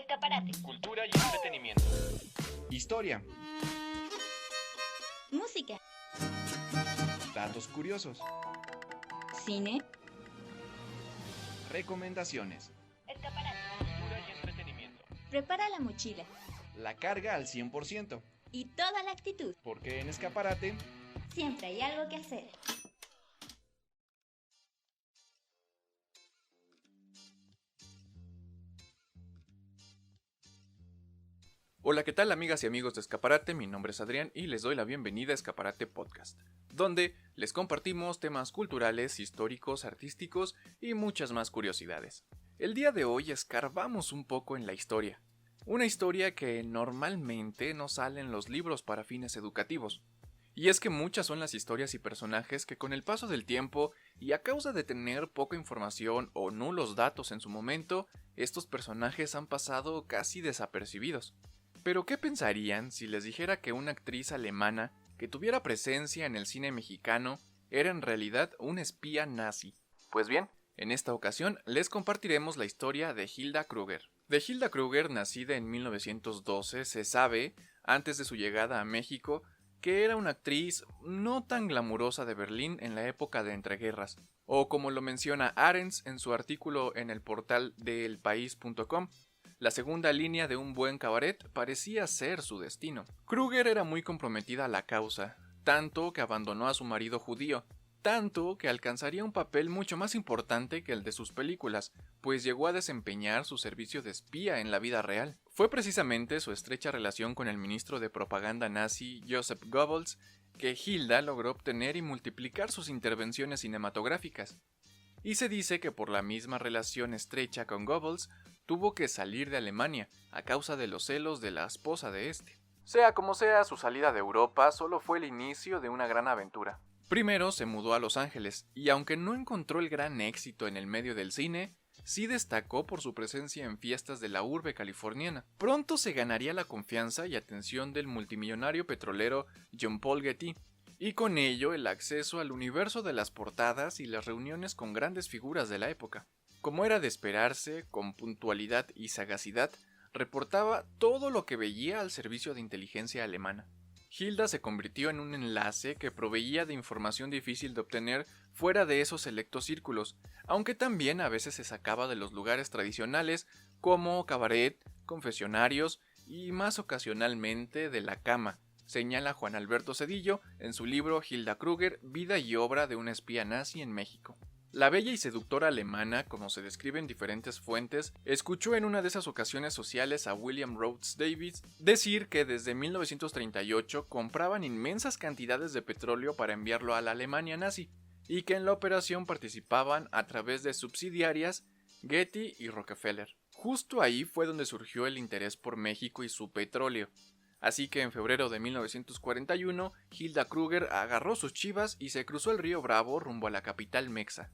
Escaparate. Cultura y entretenimiento. Historia. Música. Datos curiosos. Cine. Recomendaciones. Escaparate. Cultura y entretenimiento. Prepara la mochila La carga al 100%. y toda la actitud. Porque en Escaparate Siempre hay algo que hacer. Hola, ¿qué tal amigas y amigos de Escaparate? Mi nombre es Adrián y les doy la bienvenida a Escaparate Podcast, donde les compartimos temas culturales, históricos, artísticos y muchas más curiosidades. El día de hoy escarbamos un poco en la historia, una historia que normalmente no sale en los libros para fines educativos. Y es que muchas son las historias y personajes que con el paso del tiempo y a causa de tener poca información o nulos datos en su momento, estos personajes han pasado casi desapercibidos. Pero ¿qué pensarían si les dijera que una actriz alemana que tuviera presencia en el cine mexicano era en realidad un espía nazi? Pues bien, en esta ocasión les compartiremos la historia de Hilda Kruger. De Hilda Kruger, nacida en 1912, se sabe, antes de su llegada a México, que era una actriz no tan glamurosa de Berlín en la época de entreguerras, o como lo menciona Arends en su artículo en el portal de elpaís.com, la segunda línea de un buen cabaret parecía ser su destino. Kruger era muy comprometida a la causa, tanto que abandonó a su marido judío, tanto que alcanzaría un papel mucho más importante que el de sus películas, pues llegó a desempeñar su servicio de espía en la vida real. Fue precisamente su estrecha relación con el ministro de propaganda nazi Joseph Goebbels que Hilda logró obtener y multiplicar sus intervenciones cinematográficas. Y se dice que por la misma relación estrecha con Goebbels, tuvo que salir de Alemania a causa de los celos de la esposa de este. Sea como sea, su salida de Europa solo fue el inicio de una gran aventura. Primero se mudó a Los Ángeles, y aunque no encontró el gran éxito en el medio del cine, sí destacó por su presencia en fiestas de la urbe californiana. Pronto se ganaría la confianza y atención del multimillonario petrolero John Paul Getty, y con ello el acceso al universo de las portadas y las reuniones con grandes figuras de la época. Como era de esperarse, con puntualidad y sagacidad, reportaba todo lo que veía al servicio de inteligencia alemana. Hilda se convirtió en un enlace que proveía de información difícil de obtener fuera de esos selectos círculos, aunque también a veces se sacaba de los lugares tradicionales como cabaret, confesionarios y más ocasionalmente de la cama, señala Juan Alberto Cedillo en su libro Hilda Kruger, vida y obra de una espía nazi en México. La bella y seductora alemana, como se describe en diferentes fuentes, escuchó en una de esas ocasiones sociales a William Rhodes Davies decir que desde 1938 compraban inmensas cantidades de petróleo para enviarlo a la Alemania nazi, y que en la operación participaban a través de subsidiarias Getty y Rockefeller. Justo ahí fue donde surgió el interés por México y su petróleo. Así que en febrero de 1941, Hilda Kruger agarró sus chivas y se cruzó el río Bravo rumbo a la capital mexa.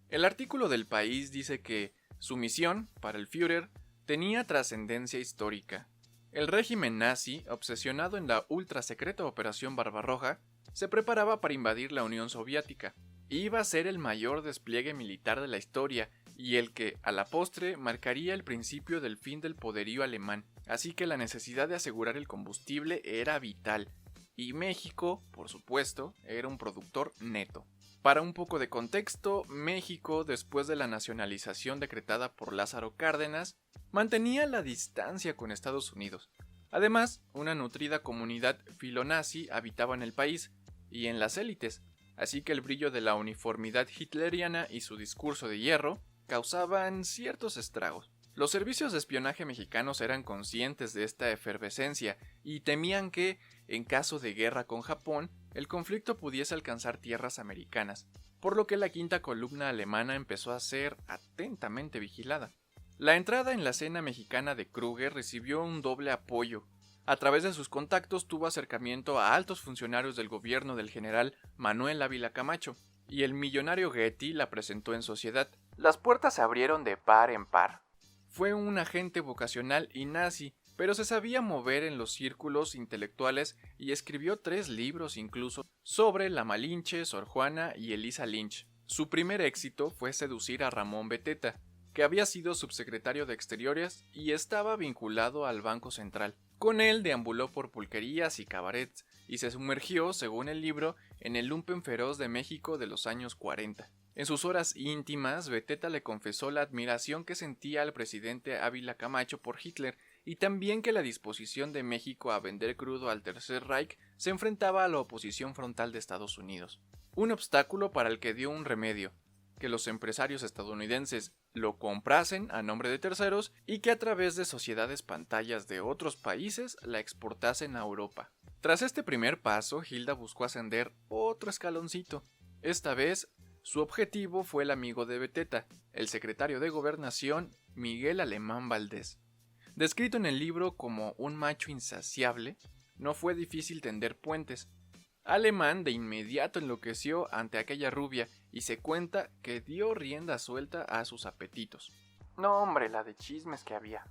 El artículo del País dice que su misión, para el Führer, tenía trascendencia histórica. El régimen nazi, obsesionado en la ultrasecreta Operación Barbarroja, se preparaba para invadir la Unión Soviética. Iba a ser el mayor despliegue militar de la historia y el que, a la postre, marcaría el principio del fin del poderío alemán. Así que la necesidad de asegurar el combustible era vital, y México, por supuesto, era un productor neto. Para un poco de contexto, México, después de la nacionalización decretada por Lázaro Cárdenas, mantenía la distancia con Estados Unidos. Además, una nutrida comunidad filonazi habitaba en el país y en las élites, así que el brillo de la uniformidad hitleriana y su discurso de hierro causaban ciertos estragos. Los servicios de espionaje mexicanos eran conscientes de esta efervescencia y temían que, en caso de guerra con Japón, el conflicto pudiese alcanzar tierras americanas, por lo que la quinta columna alemana empezó a ser atentamente vigilada. La entrada en la escena mexicana de Kruger recibió un doble apoyo. A través de sus contactos tuvo acercamiento a altos funcionarios del gobierno del general Manuel Ávila Camacho, y el millonario Getty la presentó en sociedad. Las puertas se abrieron de par en par. Fue un agente vocacional y nazi, pero se sabía mover en los círculos intelectuales y escribió 3 libros incluso sobre la Malinche, Sor Juana y Elisa Lynch. Su primer éxito fue seducir a Ramón Beteta, que había sido subsecretario de Exteriores y estaba vinculado al Banco Central. Con él deambuló por pulquerías y cabarets y se sumergió, según el libro, en el lumpen feroz de México de los años 40. En sus horas íntimas, Beteta le confesó la admiración que sentía al presidente Ávila Camacho por Hitler y también que la disposición de México a vender crudo al Tercer Reich se enfrentaba a la oposición frontal de Estados Unidos. Un obstáculo para el que dio un remedio: que los empresarios estadounidenses lo comprasen a nombre de terceros y que a través de sociedades pantallas de otros países la exportasen a Europa. Tras este primer paso, Gilda buscó ascender otro escaloncito. Esta vez, su objetivo fue el amigo de Beteta, el secretario de Gobernación Miguel Alemán Valdés. Descrito en el libro como un macho insaciable, no fue difícil tender puentes. Alemán de inmediato enloqueció ante aquella rubia y se cuenta que dio rienda suelta a sus apetitos. No, hombre, la de chismes que había.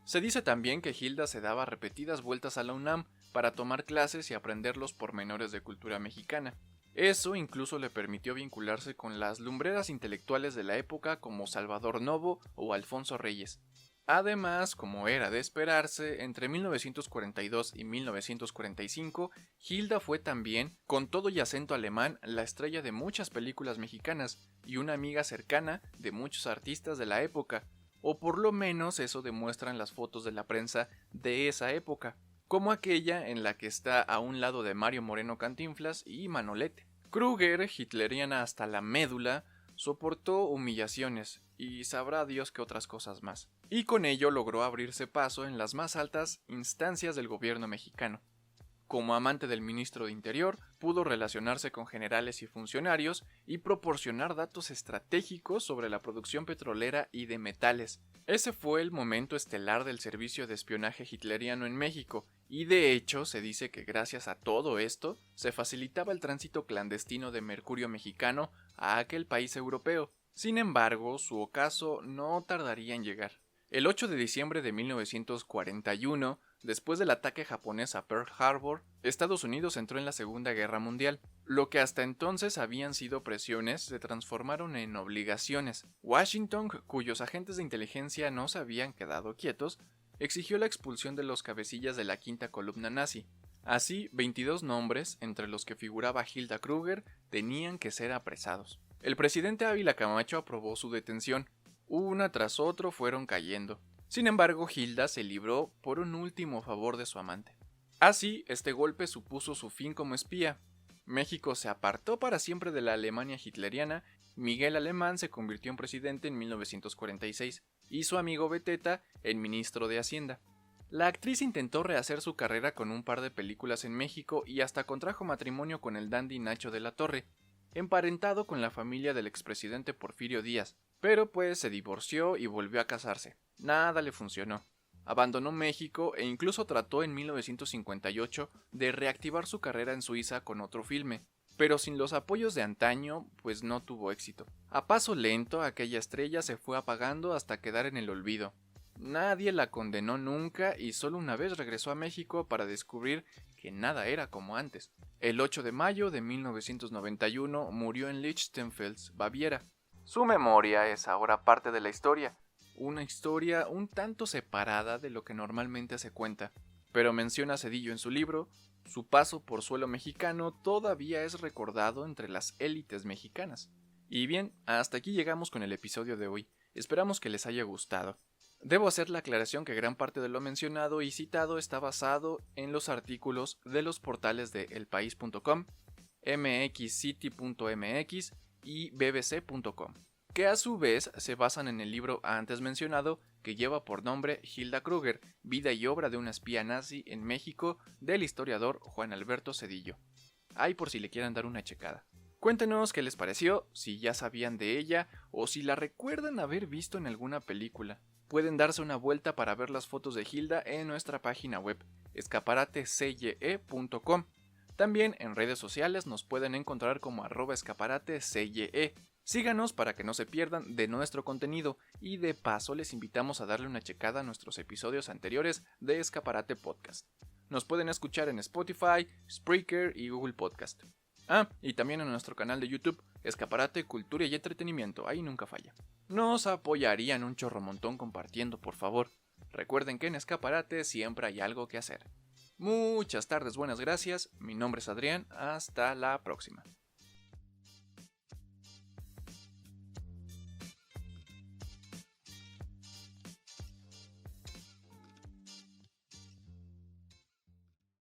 Se dice también que Gilda se daba repetidas vueltas a la UNAM para tomar clases y aprender los pormenores de cultura mexicana. Eso incluso le permitió vincularse con las lumbreras intelectuales de la época como Salvador Novo o Alfonso Reyes. Además, como era de esperarse, entre 1942 y 1945, Gilda fue también, con todo y acento alemán, la estrella de muchas películas mexicanas y una amiga cercana de muchos artistas de la época, o por lo menos eso demuestran las fotos de la prensa de esa época, como aquella en la que está a un lado de Mario Moreno Cantinflas y Manolete. Kruger, hitleriana hasta la médula, soportó humillaciones y sabrá Dios que otras cosas más, y con ello logró abrirse paso en las más altas instancias del gobierno mexicano. Como amante del ministro de Interior, pudo relacionarse con generales y funcionarios y proporcionar datos estratégicos sobre la producción petrolera y de metales. Ese fue el momento estelar del servicio de espionaje hitleriano en México, y de hecho se dice que gracias a todo esto se facilitaba el tránsito clandestino de mercurio mexicano a aquel país europeo. Sin embargo, su ocaso no tardaría en llegar. El 8 de diciembre de 1941, después del ataque japonés a Pearl Harbor, Estados Unidos entró en la Segunda Guerra Mundial. Lo que hasta entonces habían sido presiones se transformaron en obligaciones. Washington, cuyos agentes de inteligencia no se habían quedado quietos, exigió la expulsión de los cabecillas de la quinta columna nazi. Así, 22 nombres, entre los que figuraba Gilda Kruger, tenían que ser apresados. El presidente Ávila Camacho aprobó su detención. Una tras otro fueron cayendo. Sin embargo, Gilda se libró por un último favor de su amante. Así, este golpe supuso su fin como espía. México se apartó para siempre de la Alemania hitleriana, Miguel Alemán se convirtió en presidente en 1946 y su amigo Beteta en ministro de Hacienda. La actriz intentó rehacer su carrera con un par de películas en México y hasta contrajo matrimonio con el dandy Nacho de la Torre, emparentado con la familia del expresidente Porfirio Díaz, pero pues se divorció y volvió a casarse. Nada le funcionó. Abandonó México e incluso trató en 1958 de reactivar su carrera en Suiza con otro filme, pero sin los apoyos de antaño, pues no tuvo éxito. A paso lento, aquella estrella se fue apagando hasta quedar en el olvido. Nadie la condenó nunca y solo una vez regresó a México para descubrir que nada era como antes. El 8 de mayo de 1991 murió en Lichtenfels, Baviera. Su memoria es ahora parte de la historia, una historia un tanto separada de lo que normalmente se cuenta, pero menciona Zedillo en su libro, su paso por suelo mexicano todavía es recordado entre las élites mexicanas. Y bien, hasta aquí llegamos con el episodio de hoy, esperamos que les haya gustado. Debo hacer la aclaración que gran parte de lo mencionado y citado está basado en los artículos de los portales de elpaís.com, mxcity.mx y bbc.com, que a su vez se basan en el libro antes mencionado que lleva por nombre Gilda Kruger, vida y obra de una espía nazi en México del historiador Juan Alberto Zedillo. Ahí por si le quieran dar una checada. Cuéntenos qué les pareció, si ya sabían de ella o si la recuerdan haber visto en alguna película. Pueden darse una vuelta para ver las fotos de Gilda en nuestra página web, escaparatecye.com. También en redes sociales nos pueden encontrar como @escaparatecye. Síganos para que no se pierdan de nuestro contenido y de paso les invitamos a darle una checada a nuestros episodios anteriores de Escaparate Podcast. Nos pueden escuchar en Spotify, Spreaker y Google Podcast. Ah, y también en nuestro canal de YouTube, Escaparate, Cultura y Entretenimiento, ahí nunca falla. Nos apoyarían un chorro montón compartiendo, por favor. Recuerden que en Escaparate siempre hay algo que hacer. Muchas tardes, buenas gracias, mi nombre es Adrián, hasta la próxima.